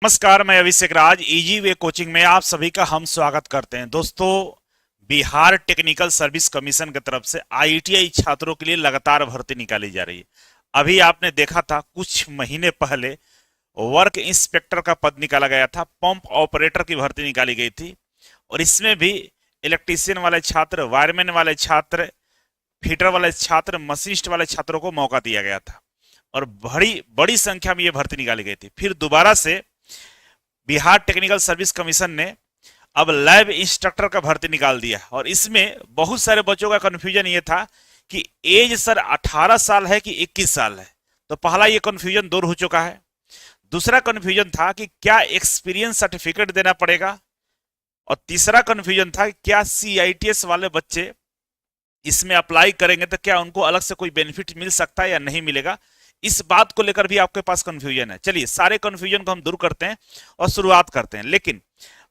नमस्कार, मैं अभिषेक राज easy way coaching में आप सभी का हम स्वागत करते हैं। दोस्तों, बिहार टेक्निकल सर्विस कमीशन की तरफ से आईटीआई छात्रों के लिए लगातार भर्ती निकाली जा रही है। अभी आपने देखा था कुछ महीने पहले वर्क इंस्पेक्टर का पद निकाला गया था, पंप ऑपरेटर की भर्ती निकाली गई थी और इसमें भी इलेक्ट्रीशियन वाले छात्र, वायरमैन वाले छात्र, फिटर वाले छात्र, मशीनिस्ट वाले छात्रों को मौका दिया गया था और बड़ी बड़ी संख्या में यह भर्ती निकाली गई थी। फिर दोबारा से बिहार टेक्निकल सर्विस कमीशन ने अब लैब इंस्ट्रक्टर का भर्ती निकाल दिया और इसमें बहुत सारे बच्चों का कंफ्यूजन ये था कि एज सर 18 साल है कि 21 साल है। तो पहला ये कंफ्यूजन दूर हो चुका है। दूसरा कंफ्यूजन था कि क्या एक्सपीरियंस सर्टिफिकेट देना पड़ेगा और तीसरा कंफ्यूजन था कि क्या सीआईटीएस वाले बच्चे इसमें अप्लाई करेंगे तो क्या उनको अलग से कोई बेनिफिट मिल सकता है या नहीं मिलेगा। इस बात को लेकर भी आपके पास कंफ्यूजन है। चलिए सारे कंफ्यूजन को हम दूर करते हैं और शुरुआत करते हैं। लेकिन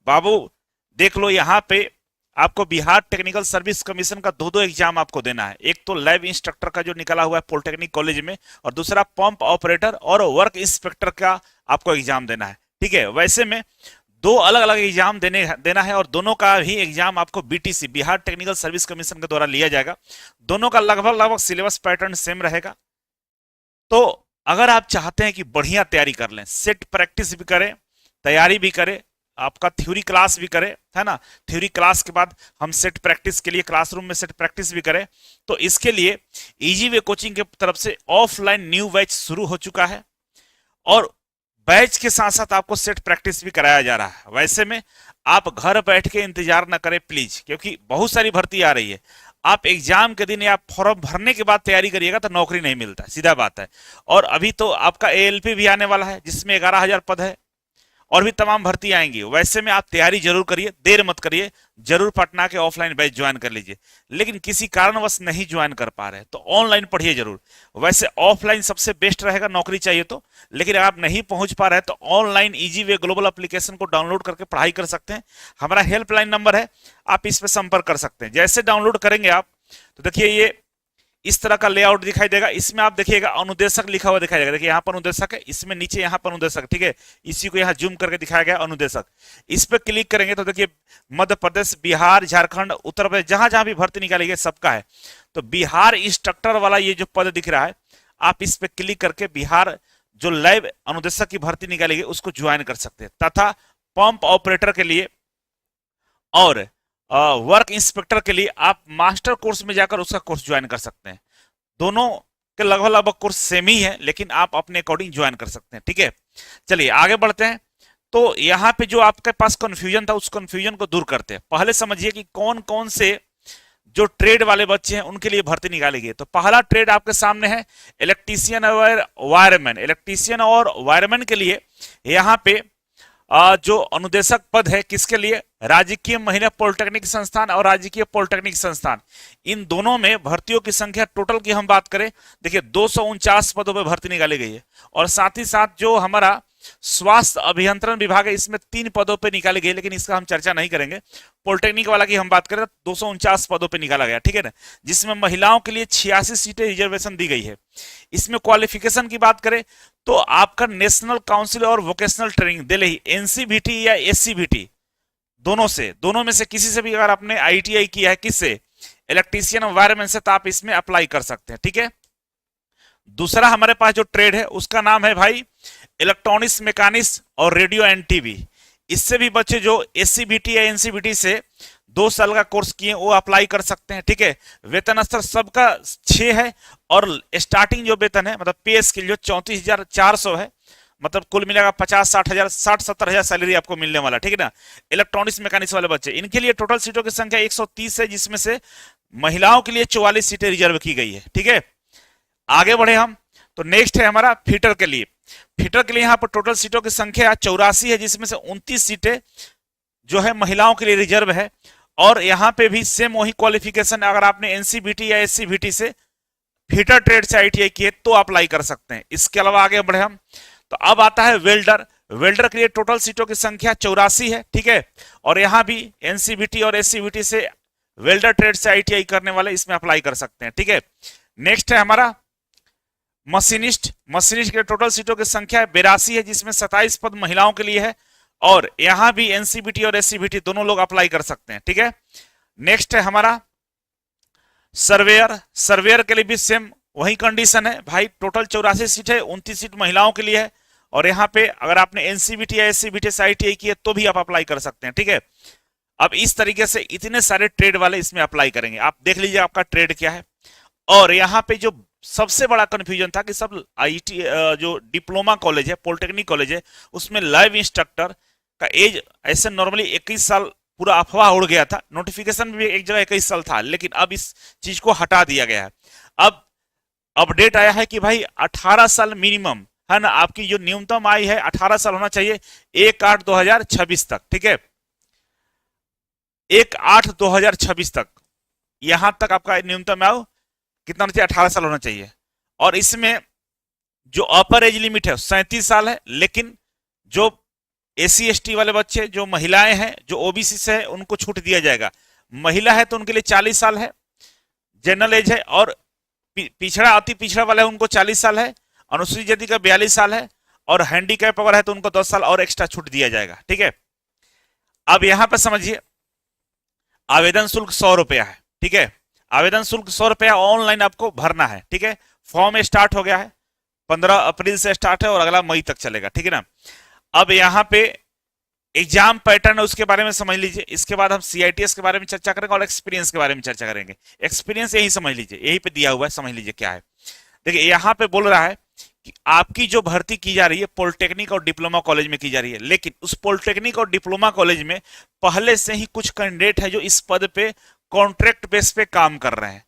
बाबू देख लो, यहाँ पे आपको बिहार टेक्निकल सर्विस कमीशन का दो एग्जाम आपको देना है। एक तो लैब इंस्ट्रक्टर का जो निकला हुआ है पॉलिटेक्निक कॉलेज में और दूसरा पंप ऑपरेटर और वर्क इंस्पेक्टर का आपको एग्जाम देना है। ठीक है, वैसे में दो अलग अलग एग्जाम देना है और दोनों का भी एग्जाम आपको BTC Bihar technical service commission के द्वारा लिया जाएगा। दोनों का लगभग सिलेबस पैटर्न सेम रहेगा। तो अगर आप चाहते हैं कि बढ़िया तैयारी कर लें, सेट प्रैक्टिस भी करें, तैयारी भी करें, आपका थ्योरी क्लास भी करें, है ना, थ्योरी क्लास के बाद हम सेट प्रैक्टिस के लिए क्लासरूम में सेट प्रैक्टिस भी करें, तो इसके लिए इजी वे कोचिंग की तरफ से ऑफलाइन न्यू बैच शुरू हो चुका है और बैच के साथ साथ आपको सेट प्रैक्टिस भी कराया जा रहा है। वैसे में आप घर बैठ के इंतजार ना करें प्लीज, क्योंकि बहुत सारी भर्ती आ रही है। आप एग्जाम के दिन या फॉर्म भरने के बाद तैयारी करिएगा तो नौकरी नहीं मिलता, सीधा बात है। और अभी तो आपका एएलपी भी आने वाला है जिसमें 11,000 पद है और भी तमाम भर्ती आएंगी। वैसे में आप तैयारी जरूर करिए, देर मत करिए, जरूर पटना के ऑफलाइन बैच ज्वाइन कर लीजिए। लेकिन किसी कारणवश नहीं ज्वाइन कर पा रहे तो ऑनलाइन पढ़िए जरूर। वैसे ऑफलाइन सबसे बेस्ट रहेगा नौकरी चाहिए तो, लेकिन अगर आप नहीं पहुंच पा रहे तो online easy way global application को डाउनलोड करके पढ़ाई कर सकते हैं। हमारा हेल्पलाइन नंबर है, आप इस पर संपर्क कर सकते हैं। जैसे डाउनलोड करेंगे आप तो देखिए ये इस तरह का लेआउट दिखाई देगा। इसमें आप देखिएगा अनुदेशक लिखा हुआ दिखाई देगा। देखिए यहाँ पर अनुदेशक है, इसमें नीचे यहाँ पर अनुदेशक, ठीक है, इसी को यहाँ जूम करके दिखाया गया अनुदेशक। इस पर क्लिक करेंगे तो देखिए मध्य प्रदेश, बिहार, झारखंड, उत्तर प्रदेश, जहां जहां भी भर्ती निकाली गई सबका है। तो बिहार इंस्ट्रक्टर वाला ये जो पद दिख रहा है, आप इस पे क्लिक करके बिहार जो लैब अनुदेशक की भर्ती निकाली गई उसको ज्वाइन कर सकते हैं। तथा पंप ऑपरेटर के लिए और वर्क इंस्पेक्टर के लिए आप मास्टर कोर्स में जाकर उसका कोर्स ज्वाइन कर सकते हैं। दोनों के लगभग लगभग कोर्स सेम ही है, लेकिन आप अपने अकॉर्डिंग ज्वाइन कर सकते हैं। ठीक है, चलिए आगे बढ़ते हैं। तो यहाँ पे जो आपके पास कंफ्यूजन था उस कंफ्यूजन को दूर करते हैं। पहले समझिए कि कौन कौन से जो ट्रेड वाले बच्चे हैं उनके लिए भर्ती निकाली गई। तो पहला ट्रेड आपके सामने है इलेक्ट्रीशियन और वायरमैन। इलेक्ट्रीशियन और वायरमैन के लिए यहाँ पे जो अनुदेशक पद है किसके लिए, राजकीय महिला पॉलिटेक्निक संस्थान और राजकीय पॉलिटेक्निक संस्थान, इन दोनों में भर्तियों की संख्या टोटल की हम बात करें, देखिए 249 पदों पर भर्ती निकाली गई है। और साथ ही साथ जो हमारा स्वास्थ्य अभियंत्रण विभाग है इसमें 3 पदों पे निकाली गई, लेकिन इसका हम चर्चा नहीं करेंगे। पॉलिटेक्निक वाला की हम बात करें तो 249 पदों पे निकाला गया, ठीक है ना, जिसमें महिलाओं के लिए 86 सीटें रिजर्वेशन दी गई है। इसमें क्वालिफिकेशन की बात करें तो आपका नेशनल काउंसिल और वोकेशनल ट्रेनिंग दिल्ली एनसीबीटी या एससीबीटी दोनों में से किसी से भी अगर आपने आईटीआई किया है, किससे, इलेक्ट्रीशियन वायरमैन से, तो आप इसमें अप्लाई कर सकते हैं। ठीक है, दूसरा हमारे पास जो ट्रेड है उसका नाम है भाई इलेक्ट्रॉनिक्स मैकेनिक्स और रेडियो एंड टीवी। इससे भी बच्चे जो एससीबीटी या एनसीबीटी से 2 साल का कोर्स किए वो अप्लाई कर सकते हैं। ठीक है, वेतन स्तर सबका 6 है और स्टार्टिंग जो वेतन है मतलब पे स्केल जो 34,400 है, मतलब कुल मिलेगा 50-60 हजार 60-70 हजार सैलरी आपको मिलने वाला। ठीक है ना, इलेक्ट्रॉनिक्स मैकेनिक्स वाले बच्चे, इनके लिए टोटल सीटों की संख्या 130 है, जिसमें से महिलाओं के लिए 44 सीटें रिजर्व की गई है। ठीक है, आगे बढ़े हम तो नेक्स्ट है हमारा फिटर के लिए। फिटर के लिए यहाँ पर टोटल सीटों की संख्या 84 है, जिसमें से 29 सीटें जो है महिलाओं के लिए रिजर्व है। और यहाँ पे भी सेम वही क्वालिफिकेशन, अगर आपने एनसीबीटी या एससीबीटी से फिटर ट्रेड से आईटीआई किए तो अप्लाई कर सकते हैं। इसके अलावा आगे बढ़े हम तो अब आता है वेल्डर। वेल्डर के लिए टोटल सीटों की संख्या 84 है। ठीक है, और यहाँ भी एनसीबीटी और एससीबीटी से वेल्डर ट्रेड से आईटीआई करने वाले इसमें अप्लाई कर सकते हैं। ठीक है, नेक्स्ट है हमारा मशीनिस्ट, मशीनिस्ट के टोटल सीटों की संख्या 82 है, जिसमें 27 पद महिलाओं के लिए है, और यहां भी एनसीबीटी और एससीबीटी दोनों लोग अप्लाई कर सकते हैं, ठीक है। नेक्स्ट है हमारा सर्वेयर, सर्वेयर के लिए भी सेम वही कंडीशन है भाई, टोटल 84 सीट है, 29 सीट महिलाओं के लिए है, और यहाँ पे अगर आपने एनसीबीटी या एससीबीटी से आईटीआई की है तो भी आप अप्लाई कर सकते हैं, ठीक है। अब इस तरीके से इतने सारे ट्रेड वाले इसमें अप्लाई करेंगे, आप देख लीजिए आपका ट्रेड क्या है। और यहाँ पे जो सबसे बड़ा कंफ्यूजन था कि सब आईटी जो डिप्लोमा कॉलेज है, पॉलिटेक्निक कॉलेज है, उसमें लाइव इंस्ट्रक्टर का एज ऐसे नॉर्मली 21 साल पूरा अफवाह उड़ गया था, नोटिफिकेशन में भी एक जगह 21 साल था, लेकिन अब इस चीज को हटा दिया गया है। अब अपडेट आया है कि भाई 18 साल मिनिमम है ना, आपकी जो न्यूनतम आयु है 18 साल होना चाहिए 1/8/2026 तक, ठीक है, 1/8/2026 तक, यहां तक आपका न्यूनतम आयु कितना होना चाहिए, 18 साल होना चाहिए। और इसमें जो अपर एज लिमिट है 37 साल है, लेकिन जो एसी एसटी वाले बच्चे, जो महिलाएं हैं, जो ओबीसी से है, उनको छूट दिया जाएगा। महिला है तो उनके लिए 40 साल है जनरल एज है, और पिछड़ा अति पिछड़ा वाला है उनको 40 साल है, अनुसूचित जाति का 42 साल है, और हैंडीकैप अगर है तो उनको 10 साल और एक्स्ट्रा छूट दिया जाएगा, ठीक है। अब यहां पर समझिए आवेदन शुल्क 100 रुपया है, ठीक है, आवेदन शुल्क 100 रुपया ऑनलाइन आपको भरना है, ठीक है। फॉर्म स्टार्ट हो गया है, 15 अप्रैल से स्टार्ट है और अगला मई तक चलेगा, ठीक है ना। अब यहाँ पे एग्जाम पैटर्न है उसके बारे में समझ लीजिए, इसके बाद हम सीआईटीएस के बारे में चर्चा करेंगे और एक्सपीरियंस के बारे में चर्चा करेंगे। एक्सपीरियंस यही समझ लीजिए, यही पे दिया हुआ है, समझ लीजिए क्या है। देखिए यहाँ पे बोल रहा है कि आपकी जो भर्ती की जा रही है पॉलिटेक्निक और डिप्लोमा कॉलेज में की जा रही है, लेकिन उस पॉलिटेक्निक और डिप्लोमा कॉलेज में पहले से ही कुछ कैंडिडेट है जो इस पद पे कॉन्ट्रैक्ट बेस पे काम कर रहे हैं,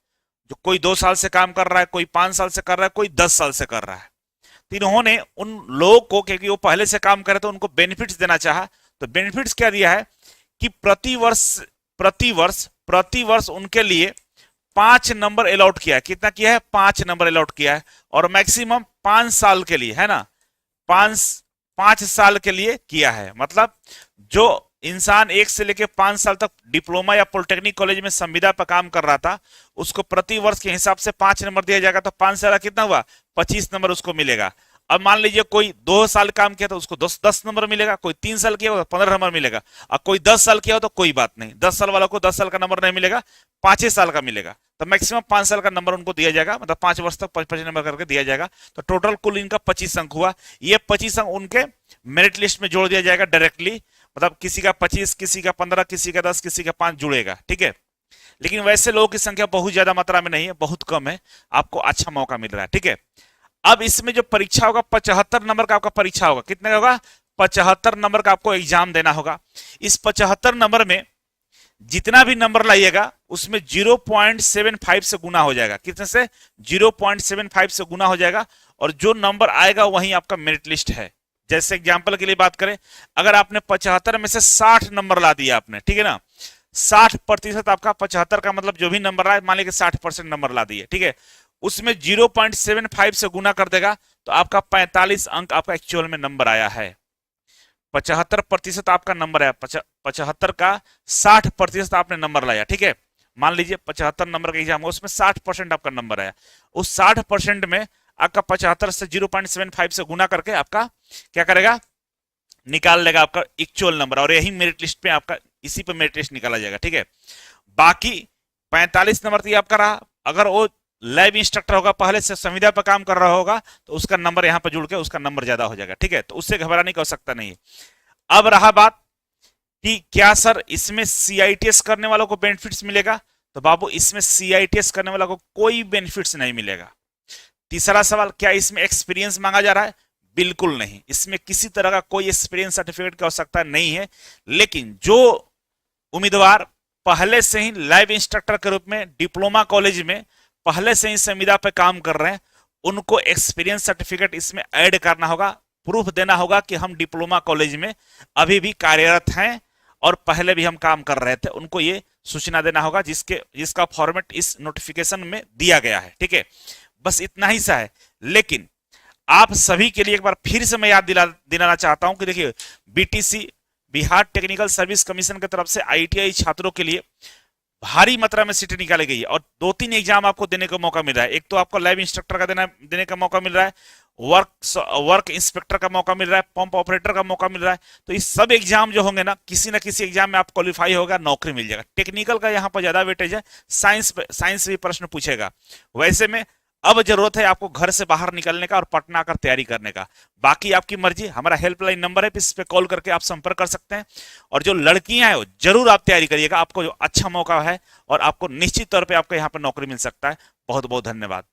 जो कोई 2 साल से काम कर रहा है, कोई 5 साल से कर रहा है, कोई 10 साल से कर रहा है। तो इन्होंने उन लोगों को, क्योंकि वो पहले से काम कर रहे थे, उनको बेनिफिट्स देना चाहा, तो बेनिफिट्स क्या दिया है कि प्रति वर्ष उनके लिए 5 नंबर अलॉट किया है। कितना किया है, 5 नंबर अलॉट किया है, और मैक्सिमम 5 साल के लिए, है ना, 5 साल के लिए किया है। मतलब जो इंसान 1 से लेकर 5 साल तक डिप्लोमा या पॉलिटेक्निक कॉलेज में संविदा पर काम कर रहा था, उसको प्रति वर्ष के हिसाब से 5 नंबर दिया जाएगा, तो 5 साल कितना हुआ, 25 नंबर उसको मिलेगा। अब मान लीजिए कोई 2 साल काम किया तो उसको 10 नंबर मिलेगा, कोई 3 साल किया हो तो 15 नंबर मिलेगा, और कोई 10 साल किया हो तो कोई बात नहीं, 10 साल वाला को 10 साल का नंबर नहीं मिलेगा, 5 साल का मिलेगा, तो मैक्सिमम 5 साल का नंबर उनको दिया जाएगा, मतलब 5 वर्ष तक 25 नंबर करके दिया जाएगा। तो टोटल कुल इनका 25 अंक हुआ, ये 25 अंक उनके मेरिट लिस्ट में जोड़ दिया जाएगा डायरेक्टली, मतलब किसी का 25, किसी का 15, किसी का 10, किसी का 5 जुड़ेगा, ठीक है। लेकिन वैसे लोगों की संख्या बहुत ज्यादा मात्रा में नहीं है, बहुत कम है, आपको अच्छा मौका मिल रहा है, ठीक है। अब इसमें जो परीक्षा होगा 75 नंबर का आपका परीक्षा होगा, कितने का होगा, 75 नंबर का आपको एग्जाम देना होगा। इस 75 नंबर में जितना भी नंबर लाइएगा उसमें 0.75 से गुना हो जाएगा, कितने से, 0.75 से गुना हो जाएगा, और जो नंबर आएगा वही आपका मेरिट लिस्ट है। जैसे एग्जाम्पल के लिए बात करें, अगर आपने 75 में से 60 नंबर ला दिया आपने, ठीक है ना, 60% आपका 75 का मतलब जो भी नंबर आए, मान लीजिए 60% नंबर ला दिए, ठीक है, उसमें 0.75 से गुना कर देगा तो आपका 45 अंक आपका एक्चुअल में नंबर आया है। 75% आपका नंबर है, 75 का 60% आपने नंबर लाया, ठीक है। मान लीजिए 75 नंबर का एग्जाम, उसमें 60% आपका नंबर आया, उस 60% में आपका 75 से 0.75 से गुना करके आपका क्या करेगा, निकाल लेगा आपका एक्चुअल नंबर, और यही मेरिट लिस्ट पे आपका, इसी पे मेरिट लिस्ट निकाला जाएगा, ठीक है। बाकी 45 नंबर तो आपका रहा, अगर वो लाइव इंस्ट्रक्टर होगा, पहले से संविदा पर काम कर रहा होगा, तो उसका नंबर यहां पर जुड़ के उसका नंबर ज्यादा हो जाएगा, ठीक है। तो उससे घबराने की आवश्यकता नहीं है। अब रहा बात कि क्या सर इसमें सीआईटीएस करने वालों को बेनिफिट्स मिलेगा, तो बाबू इसमें सीआईटीएस करने वालों को कोई बेनिफिट्स नहीं मिलेगा। तीसरा सवाल, क्या इसमें एक्सपीरियंस मांगा जा रहा है, बिल्कुल नहीं, इसमें किसी तरह का कोई एक्सपीरियंस सर्टिफिकेट की आवश्यकता नहीं है। लेकिन जो उम्मीदवार पहले से ही लाइव इंस्ट्रक्टर के रूप में डिप्लोमा कॉलेज में पहले से ही संविदा पे काम कर रहे हैं, उनको एक्सपीरियंस सर्टिफिकेट इसमें ऐड करना होगा, प्रूफ देना होगा कि हम डिप्लोमा कॉलेज में अभी भी कार्यरत हैं और पहले भी हम काम कर रहे थे, उनको ये सूचना देना होगा, जिसका फॉर्मेट इस नोटिफिकेशन में दिया गया है, ठीक है। बस इतना ही सा है। लेकिन आप सभी के लिए एक बार फिर से मैं याद दिलाना चाहता हूं कि देखिए, BTC Bihar technical service commission की तरफ से आईटीआई छात्रों के लिए भारी मात्रा में सीटें निकाली गई है और 2-3 एग्जाम आपको देने का मौका मिल रहा है। एक तो आपको लैब इंस्ट्रक्टर का देने का मौका मिल रहा है, वर्क इंस्पेक्टर का मौका मिल रहा है, पंप ऑपरेटर का मौका मिल रहा है। तो इस सब एग्जाम जो होंगे ना, किसी ना किसी एग्जाम में आप क्वालिफाई होगा, नौकरी मिल जाएगा। टेक्निकल का यहाँ पर ज्यादा वेटेज है, साइंस भी प्रश्न पूछेगा। वैसे में अब जरूरत है आपको घर से बाहर निकलने का और पटना आकर तैयारी करने का। बाकी आपकी मर्जी। हमारा हेल्पलाइन नंबर है, इस पे कॉल करके आप संपर्क कर सकते हैं। और जो लड़कियां हैं जरूर आप तैयारी करिएगा, आपको जो अच्छा मौका है और आपको निश्चित तौर पे आपको यहाँ पर नौकरी मिल सकता है। बहुत बहुत धन्यवाद।